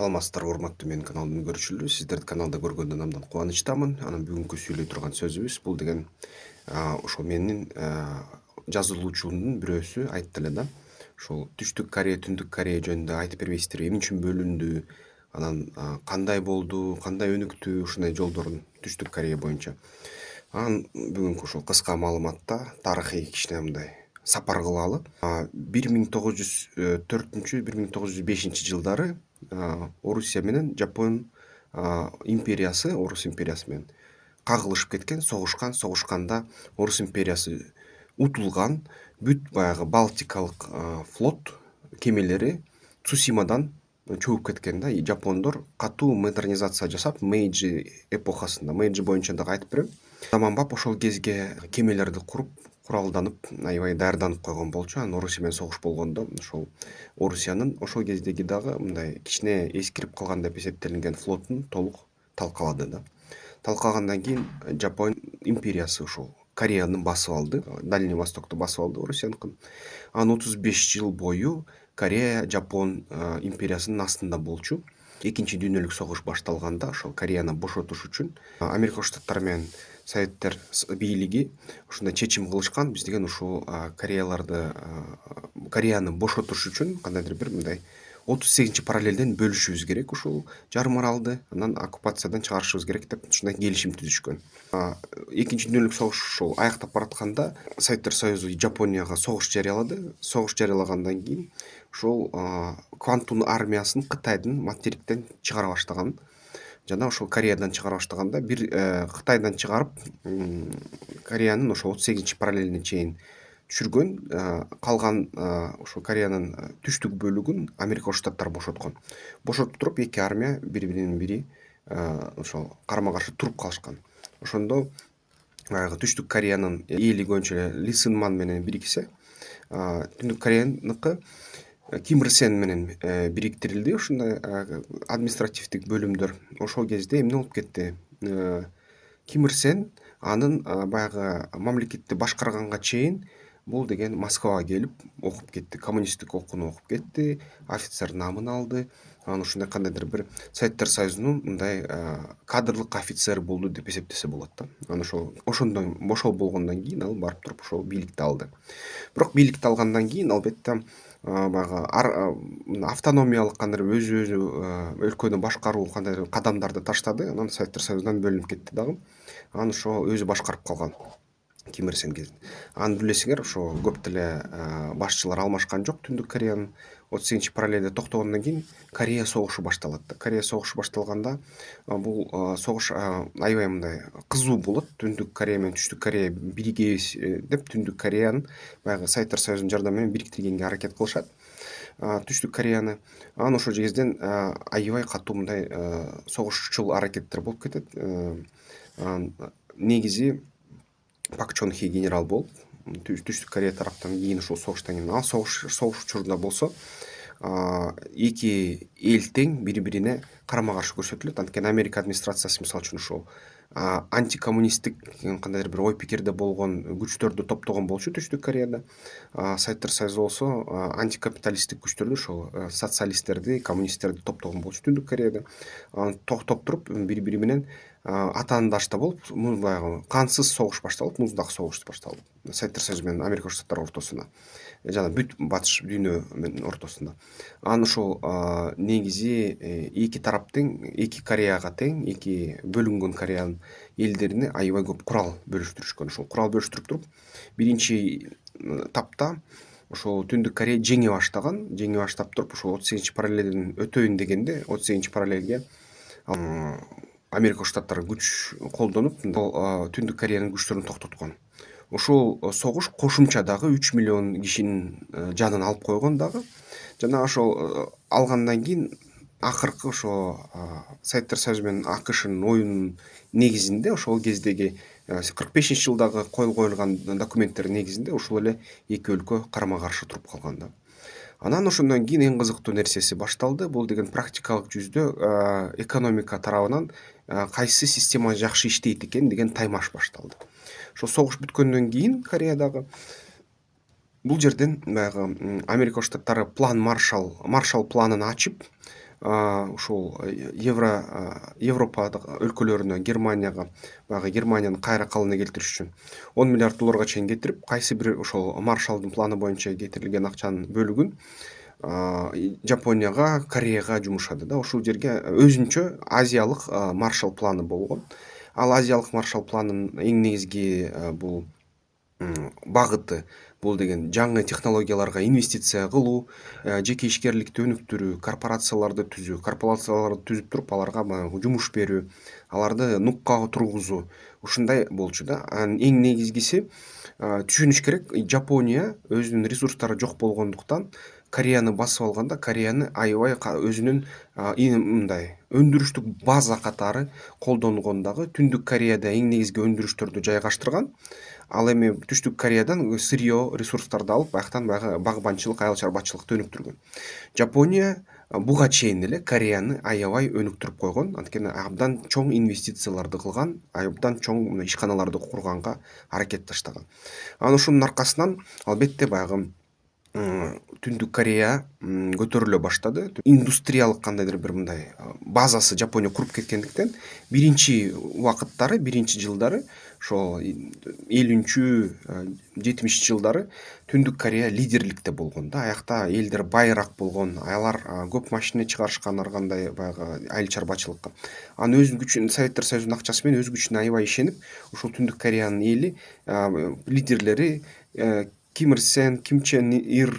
Саламатсыздарбы урматтуу менин каналымдын көрүүчүлөрү. Сиздерди каналда көргөндөн абдан кубанычтамын. Анан бүгүнкү сүйлөй турган сөзүбүз бул деген ошол менин жазылуучумдун бирөөсү айтты эле да. Ошол Түштүк Корея, Түндүк Корея жөнүндө айтып бербейсиздерби? Эмне үчүн бөлүндү? Анан кандай болду? Кандай өнүктү ушундай жолдорун Түштүк Корея боюнча? Анан бүгүнкү ушул кыска маалыматта тарыхый кичине мындай сапар кылалы. 1904 1905 жылдары Орусия менен Жапон империясы, Орус империясы менен кагылышып кеткен, согушканда Орус империясы утулган, бүт баягы Балтикалык флот кемелери Цусимадан чөгүп кеткен да. Жапондор катуу модернизация жасап, Мэйджи эпохасында, Мэйджи боюнча дагы айтып берем. Заманбап ошол кезге кемелерди куруп, куралданып, аябай даярданып койгон болчу. Анан Орусия менен согуш болгондо ошол Орусиянын ошол кездеги дагы мындай кичине эскирип калган деп эсептелинген флотун толук талкалады да. Талкагандан кийин Жапон империясы ошол Кореяны басып алды, Дальний Востокту басып алды Орусияныкын. Анан 35 жыл бою Корея Жапон империясынын астында болчу. Экинчи дүйнөлүк согуш башталганда ошол Кореяны бошотуш үчүн Америка Коңшу Штаттары менен Советтер бийлиги ушундай чечим кылышкан. Биз деген ушул Кореяны бошотуш үчүн кандайдыр бир мындай 38 параллелден бөлүшүбүз керек ушул жарым аралды, анан оккупациядан чыгарышыбыз керек деп ушундай келишим түзүшкөн. Экинчи дүйнөлүк согуш ушул аяктап баратканда Советтер Союзу Жапонияга согуш жарыялады. Согуш жарыялагандан кийин ушул Квантун армиясын Кытайдын материктен чыгара баштаган жана ошол Кореядан чыгара баштаганда бир Кытайдан чыгарып, Кореянын ошол 38 параллелине чейин түшүргөн. Калган ошол Кореянын түштүк бөлүгүн Америка Коңшу Штаттары бошоткон. Бошотуп туруп эки армия бири-биринин бири ошол карама-каршы туруп калышкан. Ошондо баягы Түштүк Кореянын эли көбүнчө эле Ли Сын Ман менен бириксе, Түндүк Кореяныкы Ким Ир Сен менен бириктирилди ушундай административдик бөлүмдөр. Ошол кезде эмне болуп кетти? Ким Ир Сен анын баягы мамлекетти башкарганга чейин бул деген Москвага келип окуп кетти, коммунисттик окууну окуп кетти, офицер намын алды. Анан ушундай кандайдыр бир Советтер Союзунун мындай кадрлык офицер болду деп эсептесе болот да. Анан ошол болгондон кийин ал барып туруп ошол бийликти алды. Бирок бийликти алгандан кийин албетте баягы автономиялык кандайдыр өзү өлкөнү башкаруу кандайдыр кадамдарды таштады. Анан Советтер Союзунан бөлүнүп кетти дагы. Анан ошо өзү башкарып калган Ким Ир Сен кезинде. Анан билесиңер, ошо көп деле башчылар алмашкан жок. Түндүк Кореянын 38 параллелде токтогондон кийин Корея согушу башталат да. Корея согушу башталганда бул согуш аябай мындай кызуу болот. Түндүк Корея менен Түштүк Корея биригебиз деп Түндүк Кореяны баягы Советтер Союзунун жардамы менен бириктиргенге аракет кылышат Түштүк Кореяны. Анан ошол кезден аябай катуу мындай согушчул аракеттер болуп кетет. Негизи Пак Чон Хе генерал болуп, Түштүк Корея тараптан кийин ушул согуштан кийин ал согуш учурунда болсо эки эл тең бири-бирине карама-каршы көрсөтүлөт. Анткени Америка администрациясы мисалы үчүн ушул антикоммунисттик кандайдыр бир ой пикирде болгон күчтөрдү топтогон болчу Түштүк Кореяда. Советтер Союзу болсо антикапиталисттик күчтөрдү, ошол социалисттерди, коммунисттерди топтогон болчу Түндүк Кореяда. Анан токтоп туруп бири-бири менен атаандашта болуп, баягы кансыз согуш башталып, муздак согуш башталды. Советтер Союзу менен Америка Коңшу Штаттары ортосунда жана бүт батыш дүйнө менен ортосунда. Анан ошол негизи эки тарап тең, эки Кореяга тең, эки бөлүнгөн Кореянын элдерине аябай көп курал бөлүштүрүшкөн. Ошол курал бөлүштүрүп туруп, биринчи тапта ошол Түндүк Корея жеңе баштап туруп, ошол 38 параллелден өтөйүн дегенде, 38 параллелге Америка Коңшу Штаттары күч колдонуп, Түндүк Кореянын күчтөрүн токтоткон. Ошол согуш кошумча дагы 3 миллион кишинин жанын алып койгон дагы. Жана ошол алгандан кийин акыркы ошо Советтер Союзу менен АКШнын оюнунун негизинде ошол кездеги 45 жылдагы коюлган документтердин негизинде ушул эле эки өлкө карама-каршы туруп калган да. Анан ошондон кийин эң кызыктуу нерсеси башталды. Бул деген практикалык жүздө экономика тарабынан кайсы система жакшы иштейт экен деген таймаш башталды. Ошо согуш бүткөндөн кийин Кореядагы бул жерден баягы Америка Коңшу Штаттары план Маршалл планын ачып, ушул Европа өлкөлөрүнө, Германияга, баягы Германиянын кайра калыбына келтириш үчүн 10 миллиард долларга чейин кетирип, кайсы бир ошол Маршаллдын планы боюнча кетирилген акчанын бөлүгүн Жапонияга, Кореяга жумушады да. Ушул жерге өзүнчө азиялык Маршалл планы болгон. Ал азиялык Маршалл планынын эң негизги бул багыты бул деген жаңы технологияларга инвестиция кылуу, жеке ишкерликти өнүктүрүү, корпорацияларды түзүп туруп, аларга баягы жумуш берүү, аларды нукка тургузуу, ушундай болчу да. Анын эң негизгиси түшүнүш керек, Жапония өзүнүн ресурстары жок болгондуктан Кореяны басып алганда, Кореяны аябай өзүнүн мындай өндүрүштүк база катары колдонгон дагы. Түндүк Кореяда эң негизги өндүрүштөрдү жайгаштырган. Ал эми Түштүк Кореядан сырье ресурстарды алып, бияктан баягы багбанчылык, айыл чарбачылыкты өнүктүргөн. Жапония буга чейин эле Кореяны аябай өнүктүрүп койгон. Анткени абдан чоң инвестицияларды кылган, абдан чоң ишканаларды курганга аракет таштаган. Анан ошонун аркасынан албетте баягы Түндүк Корея көтөрүлө баштады. Индустриялык кандайдыр бир мындай базасы Жапония куруп кеткендиктен биринчи убакыттары, биринчи жылдары, ошол 50-70 жылдары Түндүк Корея лидерликте болгон да. Аякта элдер байыраак болгон, алар көп машина чыгарышкан, ар кандай баягы айыл чарбачылыкка. Анын өз күчүн, Советтер Союзунун акчасы менен өз күчүнө аябай ишенип, ушул Түндүк Кореянын эли лидерлери Ким Ир Сен, Ким Чен Ир,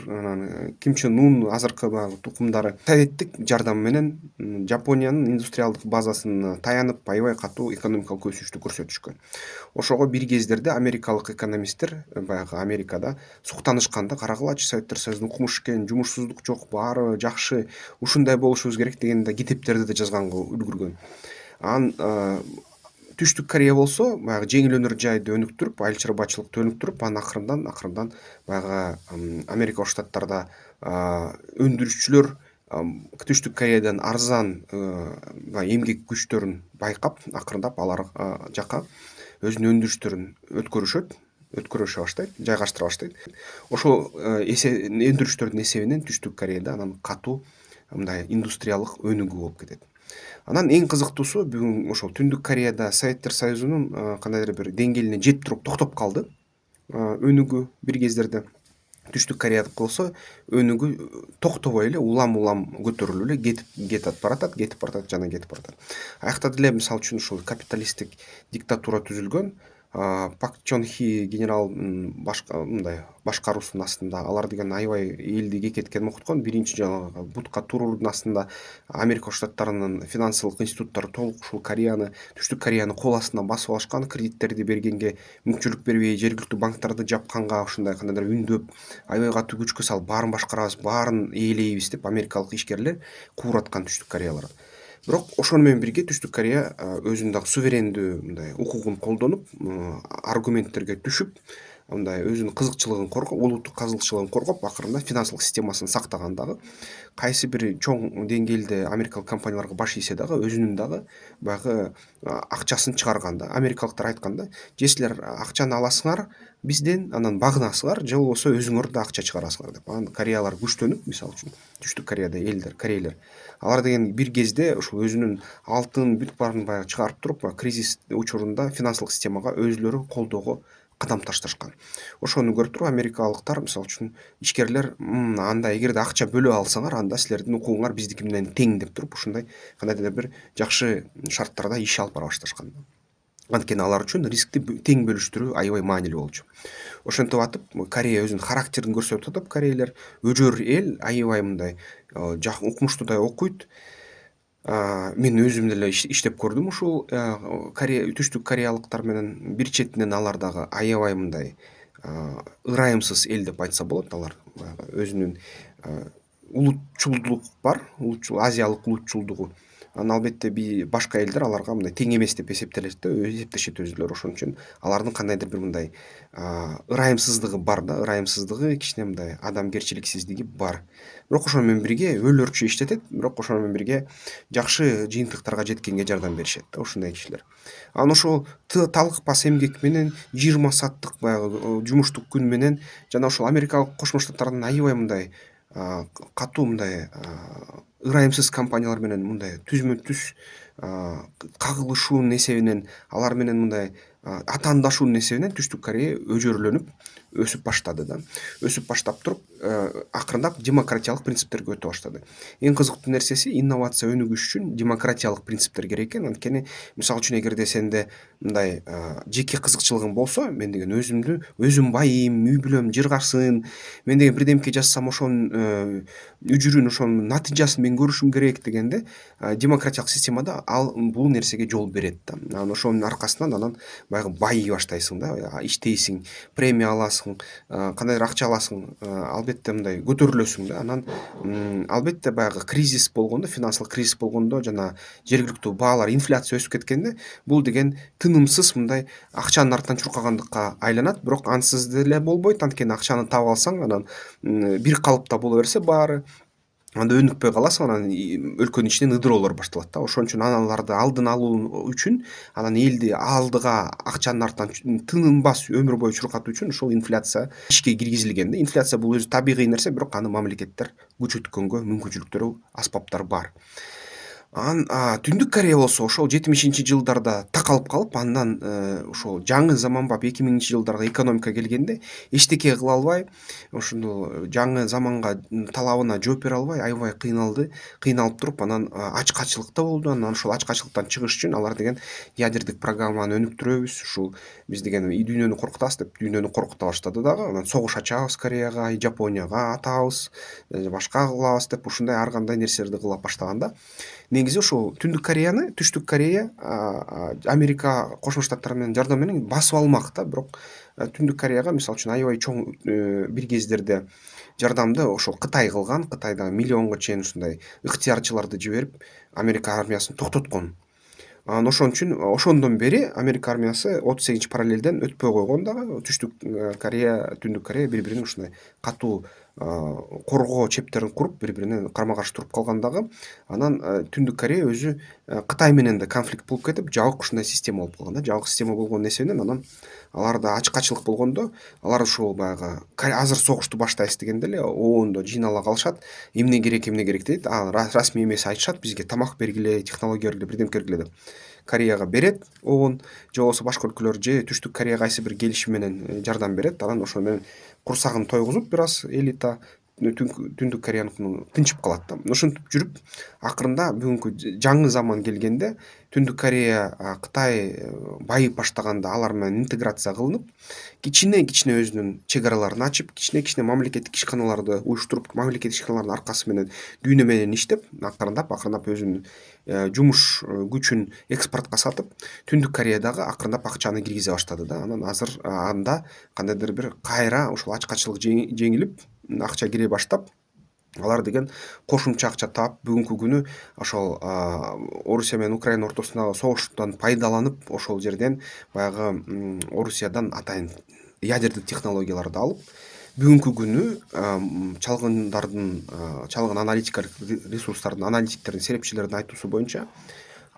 Ким Чен Ун азыркы баягы тукумдары советтик жардам менен Жапониянын индустриалдык базасына таянып, аябай катуу экономикалык өсүштү көрсөтүшкөн. Ошого бир кездерде америкалык экономисттер баягы Америкада суктанышканда, карагылачы, Советтер Союзун укмуш экен, жумушсуздук жок, баары жакшы, ушундай болушубуз керек деген китептерди да жазганга үлгүргөн. Анан Түштүк Корея болсо баягы жеңил өнөр жайды өнүктүрүп, айыл чарбачылыкты өнүктүрүп, анан акырындан баягы Америка Штаттарда өндүрүшчүлөр Түштүк Кореядан арзан эмгек күчтөрүн байкап, акырындап алар жака өзүнүн өндүрүштөрүн өткөрүшө баштайт, жайгаштыра баштайт. Ошол өндүрүштөрдүн эсебинен Түштүк Кореяда анан катуу мындай индустриялык өнүгүү болуп кетет. Анан эң кызыктуусу, бүгүн ошол Түндүк Кореяда Советтер Союзунун кандайдыр бир деңгээлине жетип туруп токтоп калды өнүгүү бир кездерде. Түштүк Кореядыкы болсо өнүгүү токтобой эле улам көтөрүлүп эле кетип баратат. Аякта деле мисалы үчүн ушул капиталисттик диктатура түзүлгөн. Пак Чон Хи генерал мындай башкаруусунун астында алар деген аябай элди кекеткенин окуткон. Биринчи жанагы бутка туруунун астында Америка Штаттарынын финансылык институттары толук ушул Кореяны, Түштүк Кореяны кол астына басып алышкан, кредиттерди бергенге мүмкүнчүлүк бербей, жергиликтүү банктарды жапканга ушундай кандайдыр үндөп, аябай катуу күчкө салып, баарын башкарабыз, баарын ээлейбиз деп америкалык ишкерлер куураткан Түштүк Кореяларды. Бирок ошону менен бирге Түштүк Корея өзүнүн дагы суверендүү мындай укугун колдонуп, аргументтерге түшүп, мындай өзүнүн кызыкчылыгын коргоп, улуттук кызыкчылыгын коргоп, акырында финансылык системасын сактаган дагы. Кайсы бир чоң деңгээлде америкалык компанияларга баш ийсе дагы өзүнүн дагы баягы акчасын чыгарган да. Америкалыктар айтканда, же силер акчаны аласыңар бизден, анан багынасыңар, же болбосо өзүңөр да акча чыгарасыңар деп. Анан Кореялар күчтөнүп, мисалы үчүн Түштүк Кореяда корейлер, алар деген бир кезде ушул өзүнүн алтын бүт баарын баягы чыгарып туруп, кризис учурунда финансылык системага өзүлөрү колдоого кадам ташташкан. Ошону көрүп туруп америкалыктар, мисалы үчүн ишкерлер, анда эгерде акча бөлө алсаңар, анда силердин укугуңар биздики менен тең деп туруп, ушундай кандайдыр бир жакшы шарттарда иш алып бара башташкан. Анткени алар үчүн рискти тең бөлүштүрүү аябай маанилүү болчу. Ошентип атып, Корея өзүнүн характерин көрсөтүп атып, корейлер өжөр эл, аябай мындай укмуштуудай окуйт. Мен өзүм деле иштеп көрдүм ушул Түштүк Кореялыктар менен. Бир четинен алар дагы аябай мындай ырайымсыз эл деп айтса болот. Алар өзүнүн улутчулдук бар, азиялык улутчулдугу. Анан албетте башка элдер аларга мындай тең эмес деп эсептешет өзүлөрү. Ошон үчүн алардын кандайдыр бир мындай ырайымсыздыгы бар да, кичине мындай адамгерчиликсиздиги бар. Бирок ошону менен бирге өлөрчү иштетет, бирок ошону менен бирге жакшы жыйынтыктарга жеткенге жардам беришет да ушундай кишилер. Анан ошол талыкпас эмгек менен 20 сааттык баягы жумуштук күн менен жана ошол Америкалык Кошмо Штаттардын аябай мындай катуу мындай ырайымсыз компаниялар менен мындай түзмө түз кагылышуунун эсебинен, алар менен мындай атаандашуунун эсебинен Түштүк Корея өжөрлөнүп өсүп баштады да. Өсүп баштап туруп акырындап демократиялык принциптерге өтө баштады. Эң кызыктуу нерсеси, инновация өнүгүш үчүн демократиялык принциптер керек экен. Анткени мисалы үчүн эгерде сенде мындай жеке кызыкчылыгың болсо, мен деген өзүм байыйм, үй бүлөм жыргасын, мен деген бирдемке жазсам ошонун үжүрүн, ошонун натыйжасын мен көрүшүм керек дегенде, демократиялык системада ал бул нерсеге жол берет да. Анан ошонун аркасынан анан баягы байый баштайсың да, иштейсиң, премия аласың, кандайдыр акча аласың, албетте мындай көтөрүлөсүң да. Анан албетте баягы кризис болгондо, финансылык кризис болгондо жана жергиликтүү баалар, инфляция өсүп кеткенде, бул деген тынымсыз мындай акчанын артынан чуркагандыкка айланат. Бирок ансыз деле болбойт, анткени акчаны таап алсаң, анан бир калыпта боло берсе баары, анда өнүкпөй каласың, анан өлкөнүн ичинен ыдыроолор башталат да. Ошон үчүн аналарды алдын алуу үчүн, анан элди алдыга акчанын артынан тынымбас өмүр бою чуркатуу үчүн ушул инфляция ишке киргизилген да. Инфляция бул өзү табигый нерсе, бирок аны мамлекеттер күчөткөнгө мүмкүнчүлүктөрү, аспаптары бар. Түндүк Корея болсо ошол 70-жылдарда такалып калып, андан ошол жаңы заманбап 2000-жылдарга экономика келгенде эчтеке кыла албай, ошондо жаңы заманга талабына жооп бере албай, аябай кыйналды. Кыйналып туруп, анан ачкачылыкта болду. Анан ошол ачкачылыктан чыгыш үчүн алар деген ядердик программаны өнүктүрөбүз, ушул биз деген дүйнөнү коркутабыз деп дүйнөнү коркута баштады дагы. Анан согуш ачабыз Кореяга, Жапонияга атабыз, башка кылабыз деп ушундай ар кандай нерселерди кыла баштаганда, негизи ушул Түштүк Корея Америка Кошмо Штаттары менен жардам менен басып алмак да. Бирок Түндүк Кореяга мисалы үчүн аябай чоң бир кездерде жардамды ошол Кытай кылган. Кытайда миллионго чейин ушундай ыктыярчыларды жиберип, Америка армиясын токтоткон. Анан ошон үчүн ошондон бери Америка армиясы 38-параллелден өтпөй койгон дагы. Түштүк Корея, Түндүк Корея бири-бирин ушундай катуу коргоо чептерин куруп, бири-бирине карма каршы туруп калган дагы. Анан Түндүк Корея өзү Кытай менен да конфликт болуп кетип, жабык ушундай система болуп калган да. Жабык система болгонун эсебинен анан аларда ачкачылык болгондо, алар ушул баягы азыр согушту баштайбыз дегенде эле оондо жыйнала калышат. Эмне керек дейт. Расмий эмес айтышат, бизге тамак бергиле, технология бергиле, бирдемке бергиле деп. Кореяга берет ООН, же болбосо башка өлкөлөр, же Түштүк Корея кайсы бир келишим менен жардам берет. Анан ошо менен курсагын тойгузуп, бир аз элита Түндүк Кореяныкын тынчып калат да. Ушинтип жүрүп, акырында бүгүнкү жаңы заман келгенде, Түндүк Корея Кытай байып баштаганда, алар менен интеграция кылынып, кичине өзүнүн чек араларын ачып, кичине мамлекеттик ишканаларды уюштуруп, мамлекеттик ишканалардын аркасы менен дүйнө менен иштеп, акырындап өзүнүн жумуш күчүн экспортко сатып, Түндүк Кореядагы акырындап акчаны киргизе баштады да. Анан азыр анда кандайдыр бир кайра ошол ачкачылык жеңилип, акча кире баштап, алар деген кошумча акча таап, бүгүнкү күнү ошол Орусия менен Украина ортосундагы согуштан пайдаланып, ошол жерден баягы Орусиядан атайын ядердик технологияларды алып, бүгүнкү күнү чалгын аналитикалык ресурстардын аналитиктердин, серепчилердин айтуусу боюнча,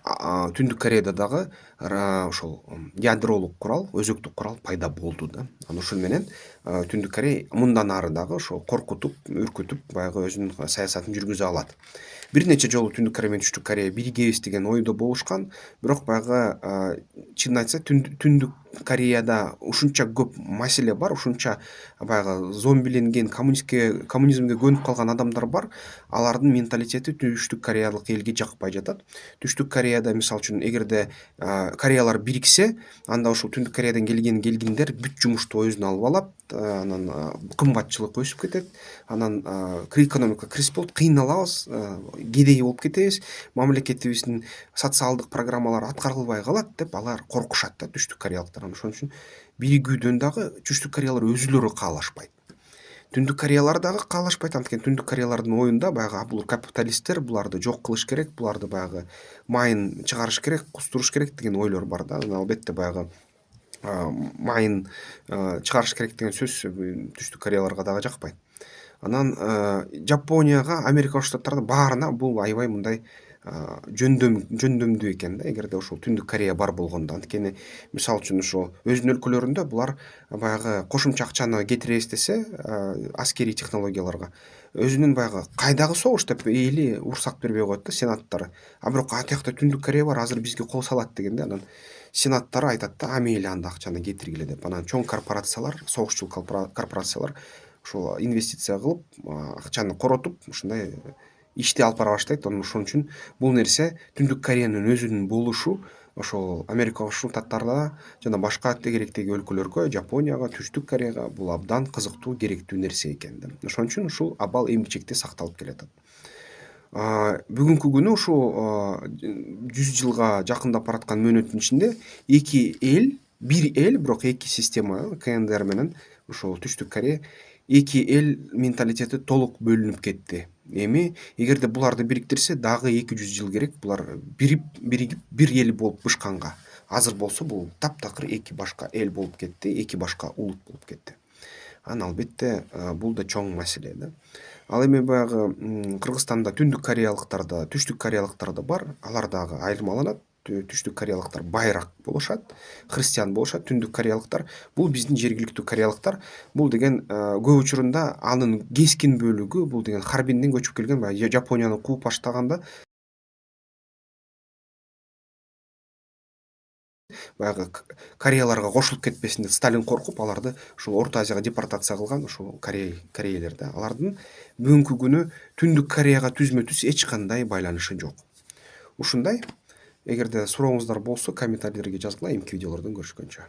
Түндүк Кореяда дагы ошол ядролук курал, өзөктүк курал пайда болду да. Анан ошол менен Түндүк Корея мындан ары дагы ошол коркутуп, үркүтүп, баягы өзүнүн саясатын жүргүзө алат. Бир нече жолу Түндүк Корея менен Түштүк Корея биригебиз деген ойдо болушкан, бирок баягы чынын айтса, Түндүк Кореяда ушунча көп маселе бар, ушунча баягы зомбиленген, коммунизмге көнүп калган адамдар бар. Алардын менталитети Түштүк Кореялык элге жакпай жатат. Түштүк Кореяда мисалы үчүн эгерде Кореялар бириксе, анда ошол Түндүк Кореядан келгиндер бүт жумушту өзүнө алып алат. Анан кымбатчылык өсүп кетет. Анан экономика кризис болот, кыйналабыз, кедей болуп кетебиз, мамлекетибиздин социалдык программалары аткарылбай калат деп алар коркушат да, Түштүк Кореялыктар. Ошон үчүн биригүүдөн дагы Түштүк Кореялар өзүлөрү каалашпайт. Түндүк Кореялар дагы каалашпайт, анткени Түндүк Кореялардын оюнда баягы бул капиталисттер, буларды жок кылыш керек, буларды баягы майын чыгарыш керек, кустуруш керек деген ойлор бар да. Албетте баягы майын чыгарыш керек деген сөз Түштүк Кореяларга дагы жакпайт. Анан Жапонияга, Америка Коңшу Штаттарына баарына бул аябай мындай жөндөмдүү экен да, эгерде ошол Түндүк Корея бар болгондо. Анткени мисалы үчүн ошо өзүнүн өлкөлөрүндө булар баягы кошумча акчаны кетиребиз десе, аскерий технологияларга өзүнүн баягы кайдагы согуш деп эли уруксат бербей коет да сенаттары. А бирок атиякта Түндүк Корея бар, азыр бизге кол салат дегенде, анан сенаттары айтат да, а мейли анда акчаны кетиргиле деп. Анан чоң корпорациялар, согушчул корпорациялар ошол инвестиция кылып, акчаны коротуп, ушундай ишти алып бара баштайт. Ошон үчүн бул нерсе Түндүк Кореянын өзүнүн болушу ошол Америка Кошмо Штаттарына жана башка тегеректеги өлкөлөргө, Жапонияга, Түштүк Кореяга бул абдан кызыктуу, керектүү нерсе экен да. Ошон үчүн ушул абал эмгичекте сакталып келатат. Бүгүнкү күнү ушул 100 жылга жакындап бараткан мөөнөттүн ичинде бир эл, бирок эки система, КНДР менен ушул Түштүк Корея, эки эл менталитети толук бөлүнүп кетти. Эми эгерде буларды бириктирсе, дагы 200 жыл керек булар биригип бир эл болуп бышканга. Азыр болсо бул таптакыр эки башка эл болуп кетти, эки башка улут болуп кетти. Анан албетте бул да чоң маселе да. Ал эми баягы Кыргызстанда Түндүк Кореялыктар да, Түштүк Кореялыктар да бар. Алар дагы айырмаланат. Түштүк Кореялыктар байыраак болушат, христиан болушат. Түндүк Кореялыктар бул биздин жергиликтүү кореялыктар. Бул деген көп учурунда анын кескин бөлүгү бул деген Харбинден көчүп келген, баягы Жапонияны кууп баштаганда баягы кореяларга кошулуп кетпесин деп Сталин коркуп, аларды ушул Орто Азияга депортация кылган, ушул корейлер да. Алардын бүгүнкү күнү Түндүк Кореяга түзмө түз эч кандай байланышы жок. Ушундай. Эгерде сурооңуздар болсо, комментарийлерге жазгыла. Эмки видеолордон көрүшкөнчө.